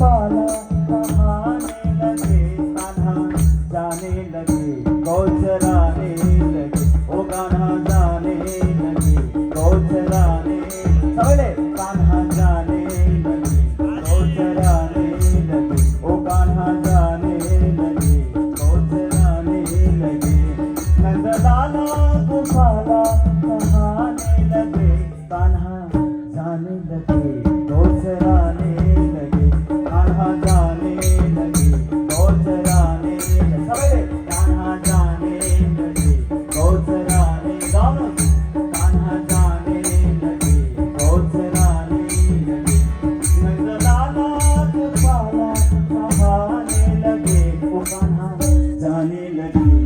गोपाला कहाने लगे, कान्हा जाने लगे, गोचराने लगे, ओ कान्हा जाने लगे, गोचराने सगळे कान्हा जाने लगे, गोचराने लगे, ओ कान्हा जाने लगे, गोचराने लगे। नंदलाला गोपाला कहाने लगे, कान्हा जाने लगे, गोचराने लगे, कान्हा जाने लगे, गोचराने लगे, सगळे कान्हा जाने लगे, गोचराने गाणं कान्हा जाने लगे, गोचराने लगे। नंदलाला गोपाला कहाने लगे, ओ कान्हा जाने लगे,